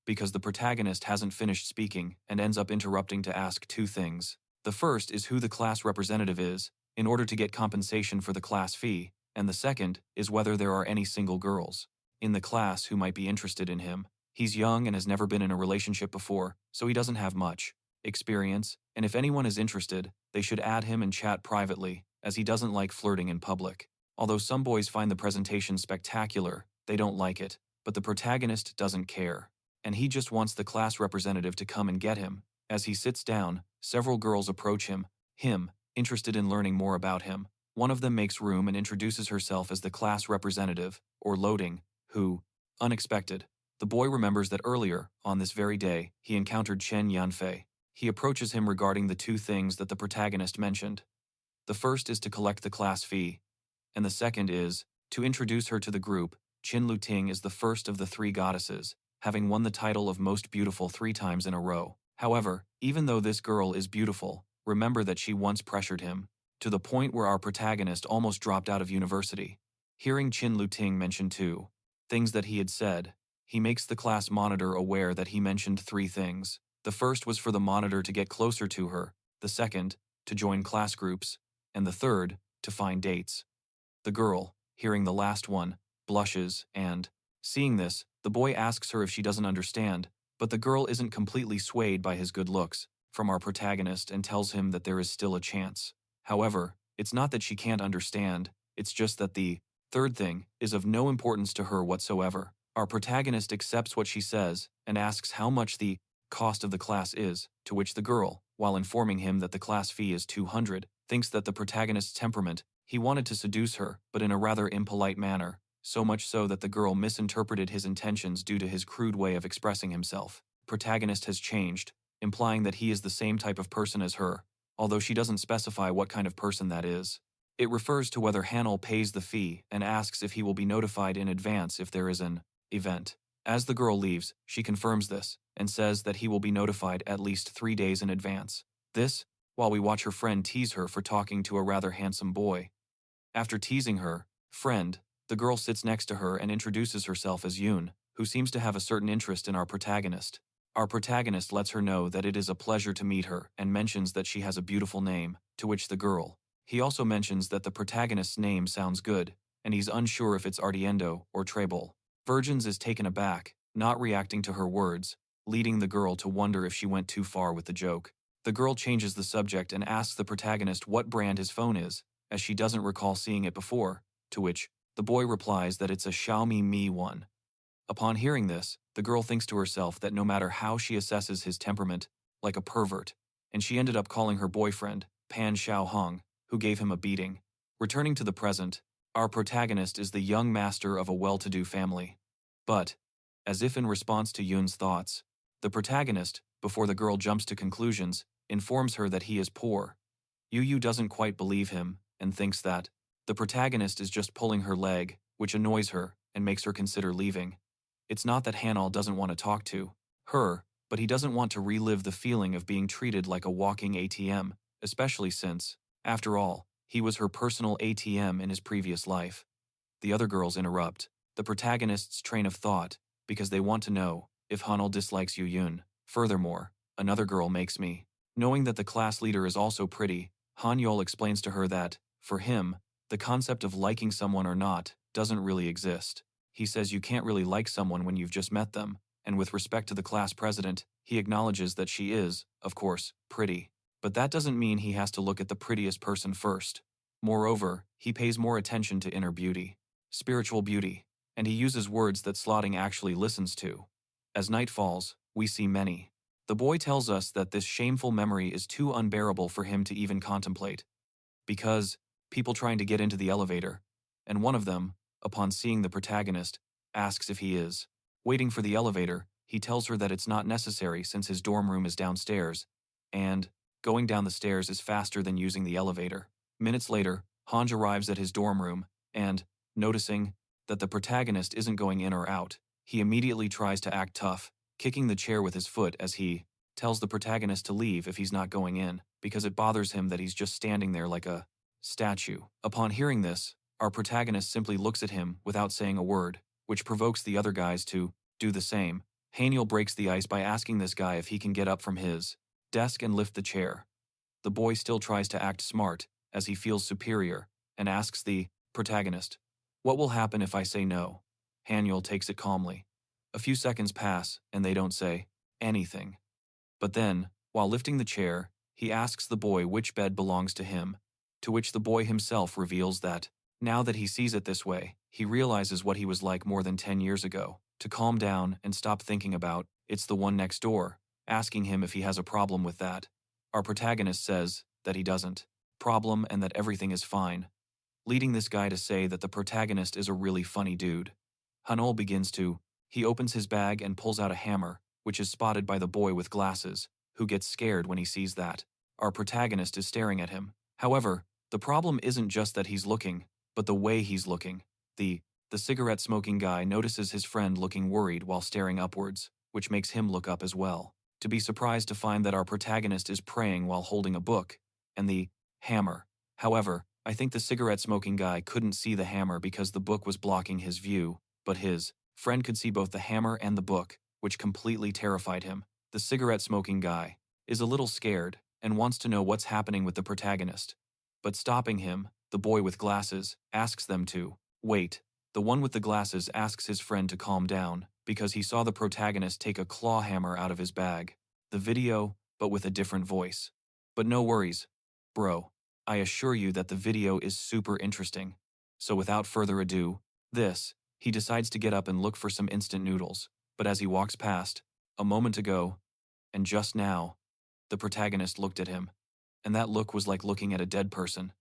because the protagonist hasn't finished speaking and ends up interrupting to ask 2 things. The first is who the class representative is, in order to get compensation for the class fee, and the second is whether there are any single girls. in the class who might be interested in him. He's young and has never been in a relationship before, so he doesn't have much experience, and if anyone is interested, they should add him and chat privately, as he doesn't like flirting in public. Although some boys find the presentation spectacular, they don't like it, but the protagonist doesn't care, and he just wants the class representative to come and get him. As he sits down, several girls approach him, interested in learning more about him. One of them makes room and introduces herself as the class representative, or loading, who, unexpected. The boy remembers that earlier, on this very day, he encountered Chen Yanfei. He approaches him regarding the two things that the protagonist mentioned. The first is to collect the class fee, and the second is to introduce her to the group. Qin Luting is the first of the three goddesses, having won the title of Most Beautiful 3 times in a row. However, even though this girl is beautiful, remember that she once pressured him, to the point where our protagonist almost dropped out of university. Hearing Qin Luting mention two things that he had said, he makes the class monitor aware that he mentioned 3 things. The first was for the monitor to get closer to her, the second, to join class groups, and the third, to find dates. The girl, hearing the last one, blushes and, seeing this, the boy asks her if she doesn't understand, but the girl isn't completely swayed by his good looks from our protagonist and tells him that there is still a chance. However, it's not that she can't understand, it's just that the third thing is of no importance to her whatsoever. Our protagonist accepts what she says and asks how much the cost of the class is, to which the girl, while informing him that the class fee is 200, thinks that the protagonist's temperament, he wanted to seduce her, but in a rather impolite manner, so much so that the girl misinterpreted his intentions due to his crude way of expressing himself. Protagonist has changed, implying that he is the same type of person as her, although she doesn't specify what kind of person that is. It refers to whether Hanel pays the fee and asks if he will be notified in advance if there is an event. As the girl leaves, she confirms this and says that he will be notified at least 3 days in advance. This, while we watch her friend tease her for talking to a rather handsome boy. After teasing her friend, the girl sits next to her and introduces herself as Yoon, who seems to have a certain interest in our protagonist. Our protagonist lets her know that it is a pleasure to meet her and mentions that she has a beautiful name, to which the girl. He also mentions that the protagonist's name sounds good, and he's unsure if it's Ardiendo or Trebol. Virgins is taken aback, not reacting to her words, leading the girl to wonder if she went too far with the joke. The girl changes the subject and asks the protagonist what brand his phone is, as she doesn't recall seeing it before, to which the boy replies that it's a Xiaomi Mi 1. Upon hearing this, the girl thinks to herself that no matter how she assesses his temperament, like a pervert, and she ended up calling her boyfriend, Pan Xiao Hong, who gave him a beating. Returning to the present, our protagonist is the young master of a well-to-do family. But, as if in response to Yoon's thoughts, the protagonist, before the girl jumps to conclusions, informs her that he is poor. Yu doesn't quite believe him and thinks that the protagonist is just pulling her leg, which annoys her and makes her consider leaving. It's not that Hanal doesn't want to talk to her, but he doesn't want to relive the feeling of being treated like a walking ATM, especially since, after all, he was her personal ATM in his previous life. The other girls interrupt the protagonist's train of thought because they want to know if Hanal dislikes Yu Yun. Furthermore, another girl makes me. Knowing that the class leader is also pretty, Han Yol explains to her that, for him, the concept of liking someone or not doesn't really exist. He says you can't really like someone when you've just met them, and with respect to the class president, he acknowledges that she is, of course, pretty. But that doesn't mean he has to look at the prettiest person first. Moreover, he pays more attention to inner beauty, spiritual beauty, and he uses words that Slotting actually listens to. As night falls, we see many. The boy tells us that this shameful memory is too unbearable for him to even contemplate. Because, people trying to get into the elevator, and one of them, upon seeing the protagonist, asks if he is waiting for the elevator. He tells her that it's not necessary since his dorm room is downstairs, and going down the stairs is faster than using the elevator. Minutes later, Hanj arrives at his dorm room, and, noticing that the protagonist isn't going in or out, he immediately tries to act tough, kicking the chair with his foot as he tells the protagonist to leave if he's not going in, because it bothers him that he's just standing there like a statue. Upon hearing this, our protagonist simply looks at him without saying a word, which provokes the other guys to do the same. Haniel breaks the ice by asking this guy if he can get up from his desk and lift the chair. The boy still tries to act smart, as he feels superior, and asks the protagonist, "What will happen if I say no?" Hanyul takes it calmly. A few seconds pass, and they don't say anything. But then, while lifting the chair, he asks the boy which bed belongs to him, to which the boy himself reveals that, now that he sees it this way, he realizes what he was like more than 10 years ago, to calm down and stop thinking about, it's the one next door, asking him if he has a problem with that. Our protagonist says that he doesn't. Problem and that everything is fine, leading this guy to say that the protagonist is a really funny dude. Hanol begins to. He opens his bag and pulls out a hammer, which is spotted by the boy with glasses, who gets scared when he sees that. Our protagonist is staring at him. However, the problem isn't just that he's looking, but the way he's looking. The cigarette-smoking guy notices his friend looking worried while staring upwards, which makes him look up as well, to be surprised to find that our protagonist is praying while holding a book, and the hammer. However, I think the cigarette-smoking guy couldn't see the hammer because the book was blocking his view, but his friend could see both the hammer and the book, which completely terrified him. The cigarette-smoking guy is a little scared and wants to know what's happening with the protagonist. But stopping him, the boy with glasses asks them to wait. The one with the glasses asks his friend to calm down because he saw the protagonist take a claw hammer out of his bag. The video, but with a different voice. But no worries, bro. I assure you that the video is super interesting. So without further ado, he decides to get up and look for some instant noodles. But as he walks past, a moment ago, and just now, the protagonist looked at him. And that look was like looking at a dead person,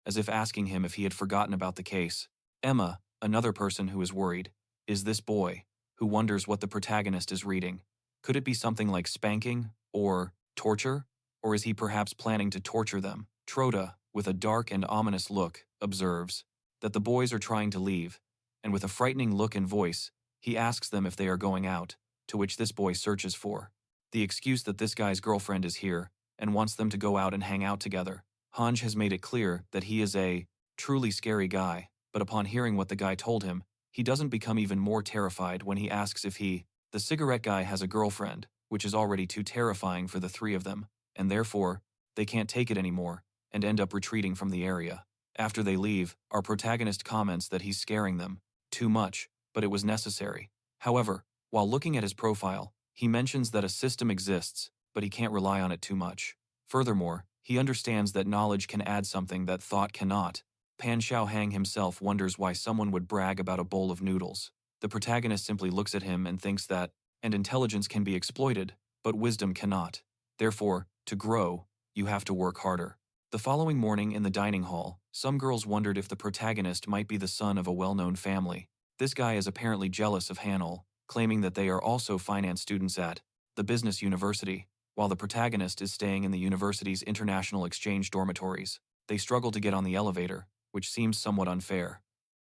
as if asking him if he had forgotten about the case. Emma, another person who is worried, is this boy, who wonders what the protagonist is reading. Could it be something like spanking, or torture? Or is he perhaps planning to torture them? Troda, with a dark and ominous look, observes that the boys are trying to leave, and with a frightening look and voice, he asks them if they are going out, to which this boy searches for the excuse that this guy's girlfriend is here, and wants them to go out and hang out together. Hanj has made it clear that he is a truly scary guy, but upon hearing what the guy told him, he doesn't become even more terrified when he asks if the cigarette guy has a girlfriend, which is already too terrifying for the three of them, and therefore, they can't take it anymore, and end up retreating from the area. After they leave, our protagonist comments that he's scaring them too much, but it was necessary. However, while looking at his profile, he mentions that a system exists, but he can't rely on it too much. Furthermore, he understands that knowledge can add something that thought cannot. Pan Xiaohang himself wonders why someone would brag about a bowl of noodles. The protagonist simply looks at him and thinks that, and intelligence can be exploited, but wisdom cannot. Therefore, to grow, you have to work harder. The following morning in the dining hall, some girls wondered if the protagonist might be the son of a well-known family. This guy is apparently jealous of Hanul, claiming that they are also finance students at the business university, while the protagonist is staying in the university's international exchange dormitories. They struggle to get on the elevator, which seems somewhat unfair.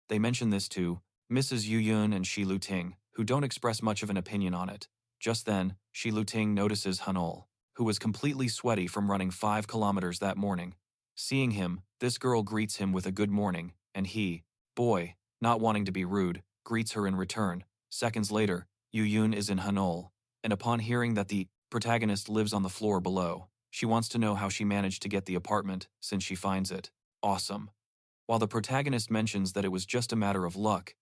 They mention this to Mrs. Yu Yun and Shi Luting, who don't express much of an opinion on it. Just then, Shi Luting notices Hanul, who was completely sweaty from running 5 kilometers that morning. Seeing him, this girl greets him with a good morning, and he, boy, not wanting to be rude, greets her in return. Seconds later, Yu Yun is in Hanul, and upon hearing that the protagonist lives on the floor below, she wants to know how she managed to get the apartment, since she finds it awesome. While the protagonist mentions that it was just a matter of luck,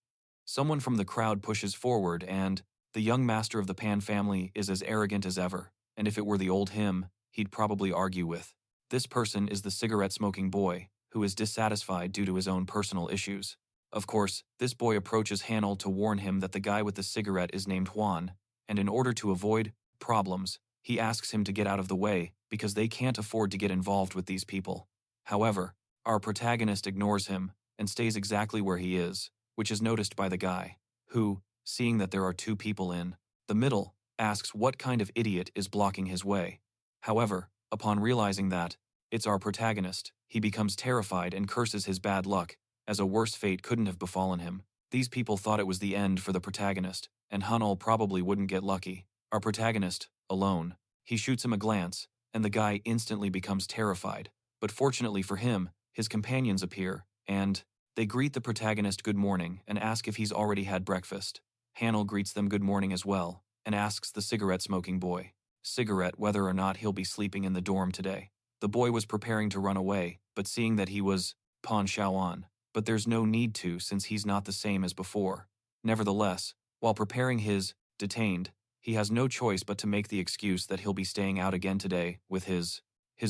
someone from the crowd pushes forward and the young master of the Pan family is as arrogant as ever, and if it were the old him, he'd probably argue with. This person is the cigarette-smoking boy, who is dissatisfied due to his own personal issues. Of course, this boy approaches Hanul to warn him that the guy with the cigarette is named Juan, and in order to avoid problems, he asks him to get out of the way because they can't afford to get involved with these people. However, our protagonist ignores him and stays exactly where he is, which is noticed by the guy, who, seeing that there are 2 people in the middle, asks what kind of idiot is blocking his way. However, upon realizing that it's our protagonist, he becomes terrified and curses his bad luck, as a worse fate couldn't have befallen him. These people thought it was the end for the protagonist, and Hanul probably wouldn't get lucky. Our protagonist, alone, he shoots him a glance, and the guy instantly becomes terrified. But fortunately for him, his companions appear, and they greet the protagonist good morning and ask if he's already had breakfast. Hanul greets them good morning as well, and asks the cigarette-smoking boy, whether or not he'll be sleeping in the dorm today. The boy was preparing to run away, but seeing that he was Pan Xiaoan, but there's no need to since he's not the same as before. Nevertheless, while preparing his detained, he has no choice but to make the excuse that he'll be staying out again today with his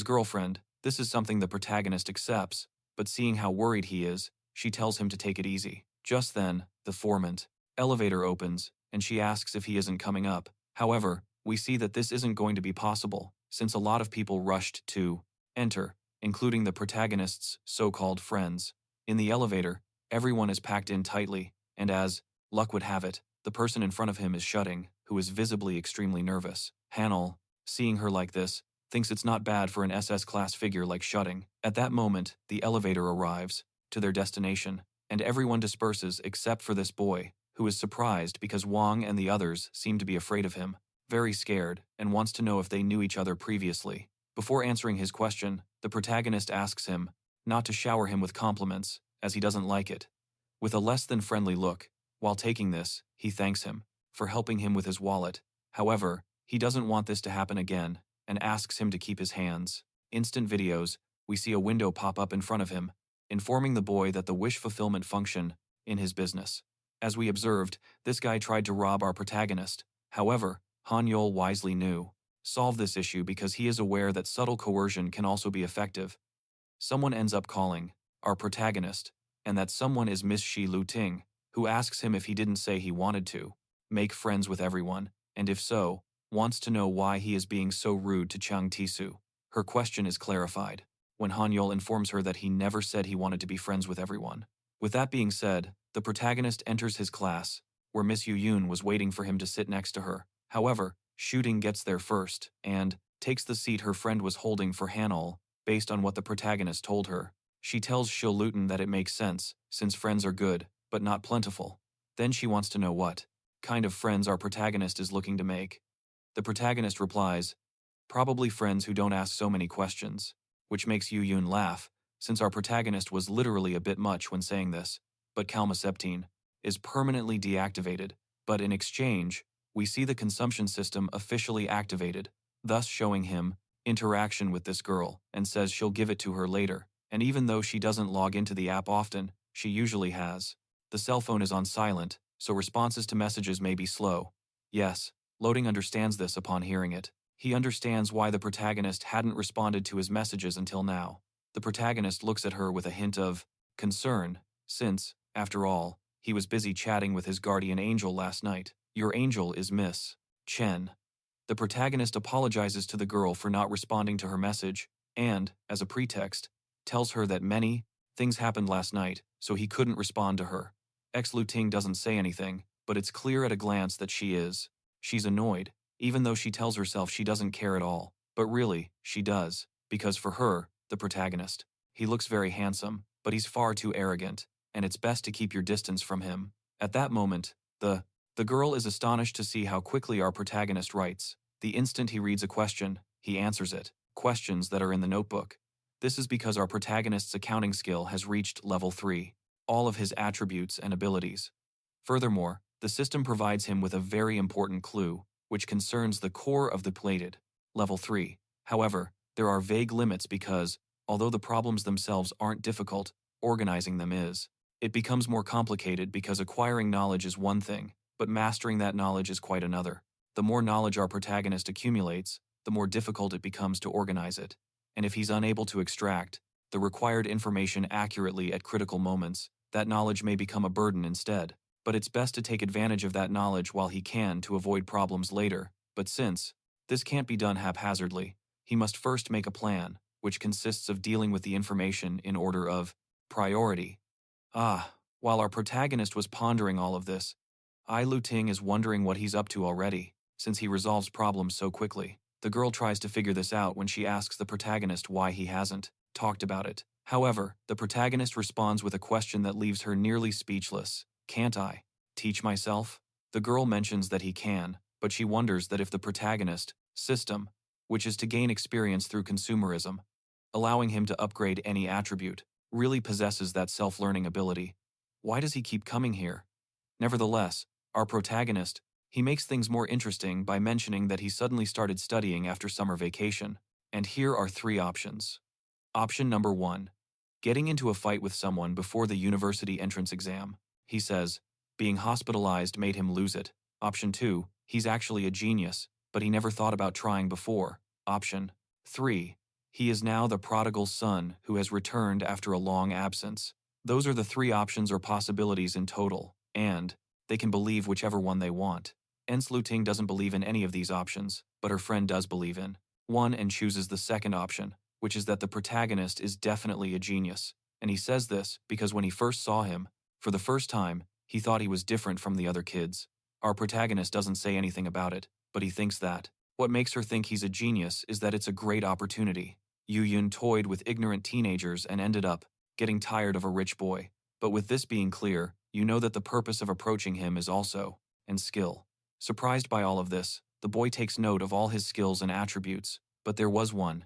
girlfriend. This is something the protagonist accepts, but seeing how worried he is, she tells him to take it easy. Just then, the formant elevator opens, and she asks if he isn't coming up. However, we see that this isn't going to be possible, since a lot of people rushed to enter, including the protagonist's so-called friends. In the elevator, everyone is packed in tightly, and as luck would have it, the person in front of him is shutting, who is visibly extremely nervous. Hanel, seeing her like this, thinks it's not bad for an SS-class figure like shutting. At that moment, the elevator arrives to their destination, and everyone disperses except for this boy, who is surprised because Wang and the others seem to be afraid of him, very scared, and wants to know if they knew each other previously. Before answering his question, the protagonist asks him not to shower him with compliments, as he doesn't like it. With a less than friendly look, while taking this, he thanks him for helping him with his wallet. However, he doesn't want this to happen again, and asks him to keep his hands. Instant videos, we see a window pop up in front of him, informing the boy that the wish fulfillment function in his business. As we observed, this guy tried to rob our protagonist. However, Han Yol wisely knew solve this issue because he is aware that subtle coercion can also be effective. Someone ends up calling our protagonist, and that someone is Miss Shi Lu Ting, who asks him if he didn't say he wanted to make friends with everyone, and if so, wants to know why he is being so rude to Chang Tisu. Her question is clarified when Han Yol informs her that he never said he wanted to be friends with everyone. With that being said, the protagonist enters his class, where Miss Yu Yun was waiting for him to sit next to her. However, Shooting gets there first, and takes the seat her friend was holding for Hanol, based on what the protagonist told her. She tells Shil Luton that it makes sense, since friends are good, but not plentiful. Then she wants to know what kind of friends our protagonist is looking to make. The protagonist replies, probably friends who don't ask so many questions, which makes Yu Yun laugh, since our protagonist was literally a bit much when saying this. But calmoseptine is permanently deactivated, but in exchange, we see the consumption system officially activated, thus showing him interaction with this girl, and says she'll give it to her later. And even though she doesn't log into the app often, she usually has. The cell phone is on silent, so responses to messages may be slow. Yes, Loading understands this upon hearing it. He understands why the protagonist hadn't responded to his messages until now. The protagonist looks at her with a hint of concern, since, after all, he was busy chatting with his guardian angel last night. Your angel is Miss Chen. The protagonist apologizes to the girl for not responding to her message, and, as a pretext, tells her that many things happened last night, so he couldn't respond to her. Lu Ting doesn't say anything, but it's clear at a glance that she's annoyed, even though she tells herself she doesn't care at all. But really, she does, because for her, the protagonist, he looks very handsome, but he's far too arrogant, and it's best to keep your distance from him. At that moment, the girl is astonished to see how quickly our protagonist writes. The instant he reads a question, he answers it, questions that are in the notebook. This is because our protagonist's accounting skill has reached level 3, all of his attributes and abilities. Furthermore, the system provides him with a very important clue, which concerns the core of the plated level 3. However, there are vague limits because, although the problems themselves aren't difficult, organizing them is. It becomes more complicated because acquiring knowledge is one thing, but mastering that knowledge is quite another. The more knowledge our protagonist accumulates, the more difficult it becomes to organize it. And if he's unable to extract the required information accurately at critical moments, that knowledge may become a burden instead. But it's best to take advantage of that knowledge while he can to avoid problems later. But since this can't be done haphazardly, he must first make a plan, which consists of dealing with the information in order of priority. While our protagonist was pondering all of this, Lu Ting is wondering what he's up to already, since he resolves problems so quickly. The girl tries to figure this out when she asks the protagonist why he hasn't talked about it. However, the protagonist responds with a question that leaves her nearly speechless. Can't I teach myself? The girl mentions that he can, but she wonders that if the protagonist system, which is to gain experience through consumerism, allowing him to upgrade any attribute, really possesses that self-learning ability. Why does he keep coming here? Nevertheless, our protagonist, he makes things more interesting by mentioning that he suddenly started studying after summer vacation. And here are 3 options. Option number 1. Getting into a fight with someone before the university entrance exam. He says, being hospitalized made him lose it. Option 2, he's actually a genius, but he never thought about trying before. Option 3, he is now the prodigal son who has returned after a long absence. Those are the 3 options or possibilities in total, and they can believe whichever one they want. Luting doesn't believe in any of these options, but her friend does believe in one and chooses the second option, which is that the protagonist is definitely a genius. And he says this because when he first saw him, for the first time, he thought he was different from the other kids. Our protagonist doesn't say anything about it, but he thinks that. What makes her think he's a genius is that it's a great opportunity. Yu Yun toyed with ignorant teenagers and ended up getting tired of a rich boy. But with this being clear, you know that the purpose of approaching him is also and skill. Surprised by all of this, the boy takes note of all his skills and attributes, but there was one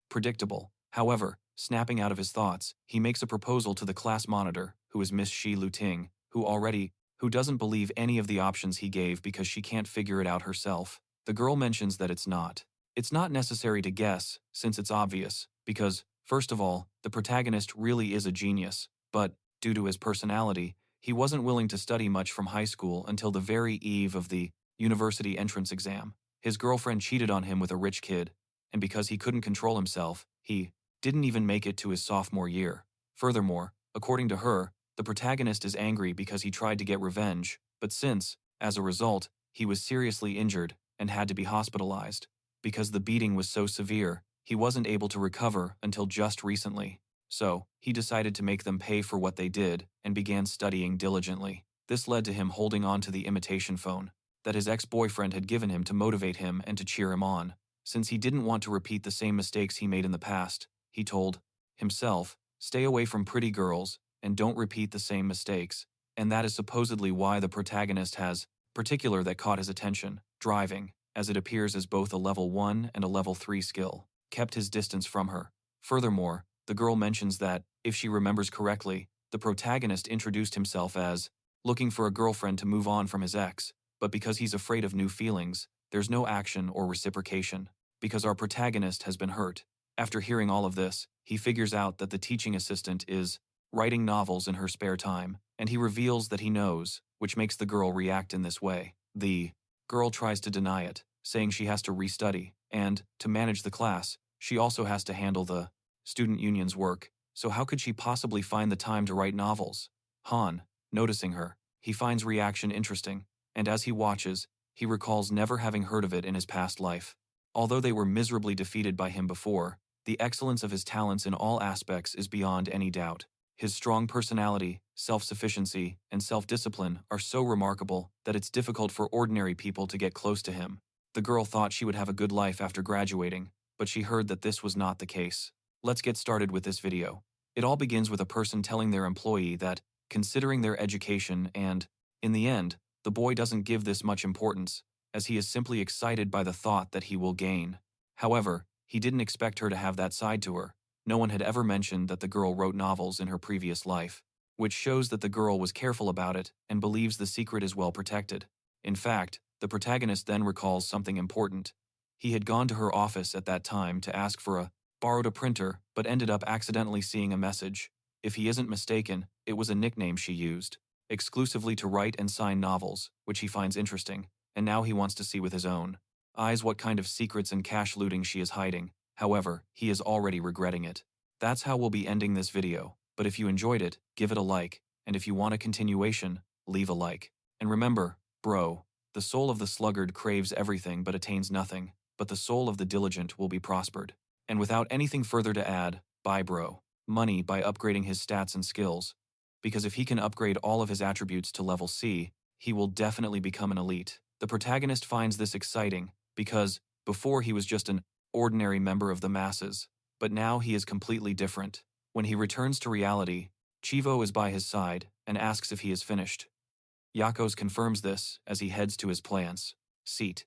predictable. However, snapping out of his thoughts, he makes a proposal to the class monitor, who is Miss Shi Luting, who doesn't believe any of the options he gave because she can't figure it out herself. The girl mentions that it's not necessary to guess, since it's obvious, because, first of all, the protagonist really is a genius, but, due to his personality, he wasn't willing to study much from high school until the very eve of the university entrance exam. His girlfriend cheated on him with a rich kid, and because he couldn't control himself, he didn't even make it to his sophomore year. Furthermore, according to her, the protagonist is angry because he tried to get revenge, but since, as a result, he was seriously injured and had to be hospitalized. Because the beating was so severe, he wasn't able to recover until just recently. So, he decided to make them pay for what they did and began studying diligently. This led to him holding on to the imitation phone that his ex-boyfriend had given him to motivate him and to cheer him on. Since he didn't want to repeat the same mistakes he made in the past, he told himself, stay away from pretty girls and don't repeat the same mistakes. And that is supposedly why the protagonist has particular that caught his attention, driving, as it appears as both a level 1 and a level 3 skill, kept his distance from her. Furthermore, the girl mentions that, if she remembers correctly, the protagonist introduced himself as looking for a girlfriend to move on from his ex, but because he's afraid of new feelings, there's no action or reciprocation, because our protagonist has been hurt. After hearing all of this, he figures out that the teaching assistant is writing novels in her spare time, and he reveals that he knows, which makes the girl react in this way. The girl tries to deny it, saying she has to restudy, and, to manage the class, she also has to handle the student union's work, so how could she possibly find the time to write novels? Han, noticing her, he finds reaction interesting, and as he watches, he recalls never having heard of it in his past life. Although they were miserably defeated by him before, the excellence of his talents in all aspects is beyond any doubt. His strong personality, self-sufficiency, and self-discipline are so remarkable that it's difficult for ordinary people to get close to him. The girl thought she would have a good life after graduating, but she heard that this was not the case. Let's get started with this video. It all begins with a person telling their employee that, considering their education and, in the end, the boy doesn't give this much importance, as he is simply excited by the thought that he will gain. However, he didn't expect her to have that side to her. No one had ever mentioned that the girl wrote novels in her previous life, which shows that the girl was careful about it and believes the secret is well protected. In fact, the protagonist then recalls something important. He had gone to her office at that time to ask for borrowed a printer, but ended up accidentally seeing a message. If he isn't mistaken, it was a nickname she used, exclusively to write and sign novels, which he finds interesting, and now he wants to see with his own eyes what kind of secrets and cash looting she is hiding. However, he is already regretting it. That's how we'll be ending this video, but if you enjoyed it, give it a like, and if you want a continuation, leave a like. And remember, bro, the soul of the sluggard craves everything but attains nothing, but the soul of the diligent will be prospered. And without anything further to add, buy bro money by upgrading his stats and skills, because if he can upgrade all of his attributes to level C, he will definitely become an elite. The protagonist finds this exciting because, before he was just an ordinary member of the masses, but now he is completely different. When he returns to reality, Chivo is by his side and asks if he is finished. Yakos confirms this as he heads to his plant's seat.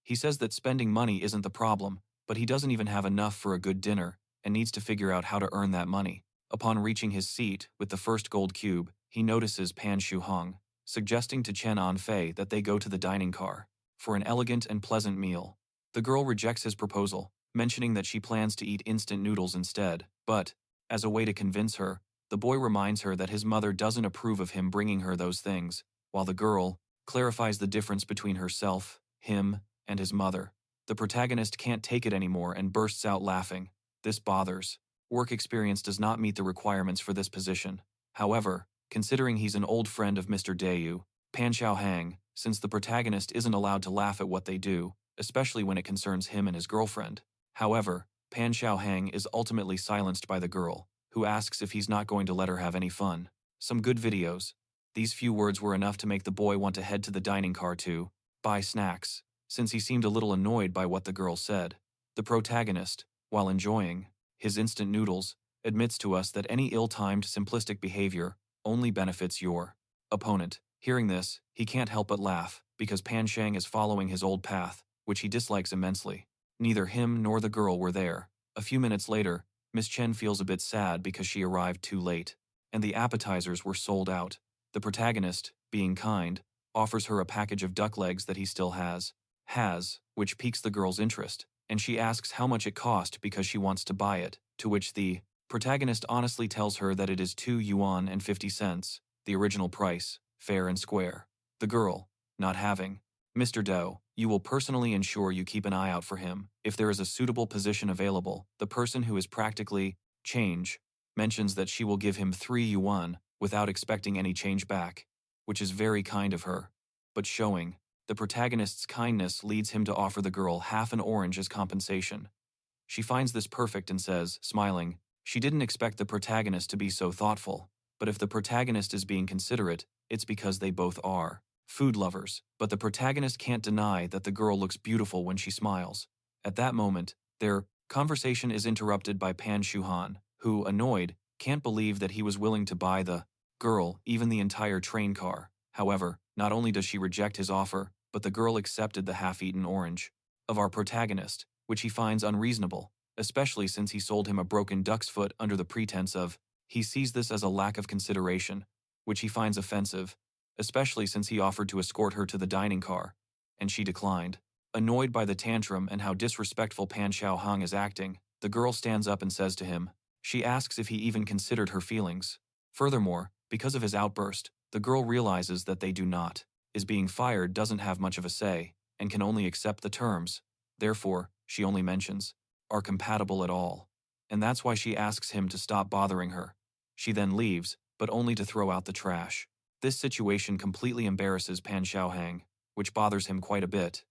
He says that spending money isn't the problem, but he doesn't even have enough for a good dinner and needs to figure out how to earn that money. Upon reaching his seat with the first gold cube, he notices Pan Shu Hong, suggesting to Chen Anfei that they go to the dining car for an elegant and pleasant meal. The girl rejects his proposal, mentioning that she plans to eat instant noodles instead, but, as a way to convince her, the boy reminds her that his mother doesn't approve of him bringing her those things, while the girl clarifies the difference between herself, him, and his mother. The protagonist can't take it anymore and bursts out laughing. This bothers. Work experience does not meet the requirements for this position. However, considering he's an old friend of Mr. Dayu, Pan Xiaohang, since the protagonist isn't allowed to laugh at what they do, especially when it concerns him and his girlfriend. However, Pan Xiaohang is ultimately silenced by the girl, who asks if he's not going to let her have any fun. Some good videos. These few words were enough to make the boy want to head to the dining car to buy snacks, since he seemed a little annoyed by what the girl said. The protagonist, while enjoying his instant noodles, admits to us that any ill-timed, simplistic behavior only benefits your opponent. Hearing this, he can't help but laugh, because Pan Shang is following his old path, which he dislikes immensely. Neither him nor the girl were there. A few minutes later, Miss Chen feels a bit sad because she arrived too late, and the appetizers were sold out. The protagonist, being kind, offers her a package of duck legs that he still has, which piques the girl's interest, and she asks how much it cost because she wants to buy it, to which the protagonist honestly tells her that it is 2 yuan and 50 cents, the original price, fair and square. The girl, not having Mr. Doe, you will personally ensure you keep an eye out for him. If there is a suitable position available, the person who is practically change mentions that she will give him 3 yuan without expecting any change back, which is very kind of her. But showing the protagonist's kindness leads him to offer the girl half an orange as compensation. She finds this perfect and says, smiling, she didn't expect the protagonist to be so thoughtful, but if the protagonist is being considerate, it's because they both are food lovers. But the protagonist can't deny that the girl looks beautiful when she smiles. At that moment, their conversation is interrupted by Pan Shuhan, who, annoyed, can't believe that he was willing to buy the girl even the entire train car. However, not only does she reject his offer, but the girl accepted the half-eaten orange of our protagonist, which he finds unreasonable, especially since he sold him a broken duck's foot under the pretense of. He sees this as a lack of consideration, which he finds offensive, especially since he offered to escort her to the dining car, and she declined. Annoyed by the tantrum and how disrespectful Pan Xiaohang is acting, the girl stands up and says to him. She asks if he even considered her feelings. Furthermore, because of his outburst, the girl realizes that they do not. Is being fired doesn't have much of a say, and can only accept the terms. Therefore, she only mentions, are compatible at all. And that's why she asks him to stop bothering her. She then leaves, but only to throw out the trash. This situation completely embarrasses Pan Xiaohang, which bothers him quite a bit.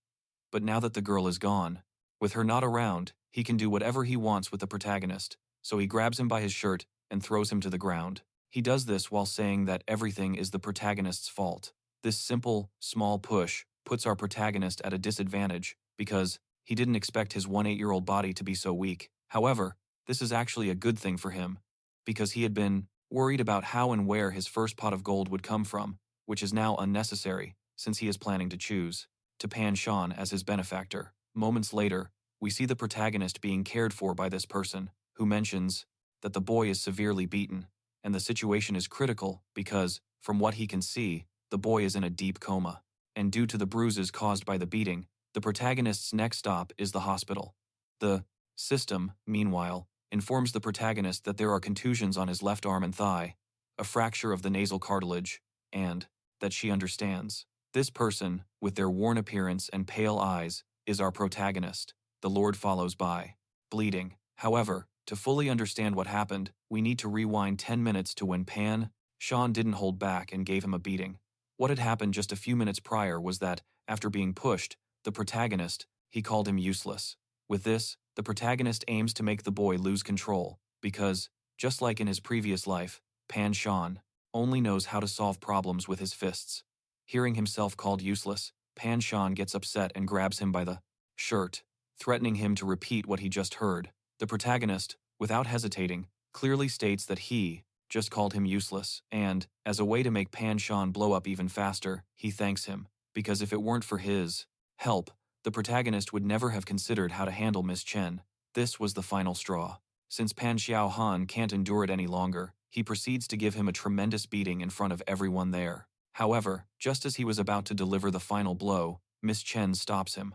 But now that the girl is gone, with her not around, he can do whatever he wants with the protagonist, so he grabs him by his shirt and throws him to the ground. He does this while saying that everything is the protagonist's fault. This simple, small push puts our protagonist at a disadvantage because he didn't expect his 18-year-old body to be so weak. However, this is actually a good thing for him, because he had been worried about how and where his first pot of gold would come from, which is now unnecessary since he is planning to choose to Pan Shan as his benefactor. Moments later, we see the protagonist being cared for by this person, who mentions that the boy is severely beaten, and the situation is critical because, from what he can see, the boy is in a deep coma, and due to the bruises caused by the beating, the protagonist's next stop is the hospital. The system, meanwhile, informs the protagonist that there are contusions on his left arm and thigh, a fracture of the nasal cartilage, and that she understands. This person, with their worn appearance and pale eyes, is our protagonist. The Lord follows by, bleeding. However, to fully understand what happened, we need to rewind 10 minutes to when Pan Shan didn't hold back and gave him a beating. What had happened just a few minutes prior was that, after being pushed, the protagonist, he called him useless. With this, the protagonist aims to make the boy lose control, because, just like in his previous life, Pan Shan only knows how to solve problems with his fists. Hearing himself called useless, Pan Shan gets upset and grabs him by the shirt, threatening him to repeat what he just heard. The protagonist, without hesitating, clearly states that he just called him useless, and, as a way to make Pan Shan blow up even faster, he thanks him, because if it weren't for his help, the protagonist would never have considered how to handle Miss Chen. This was the final straw. Since Pan Xiaohan can't endure it any longer, he proceeds to give him a tremendous beating in front of everyone there. However, just as he was about to deliver the final blow, Miss Chen stops him.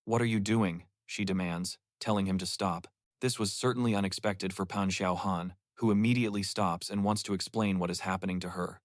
"What are you doing?" she demands, telling him to stop. This was certainly unexpected for Pan Xiaohan, who immediately stops and wants to explain what is happening to her.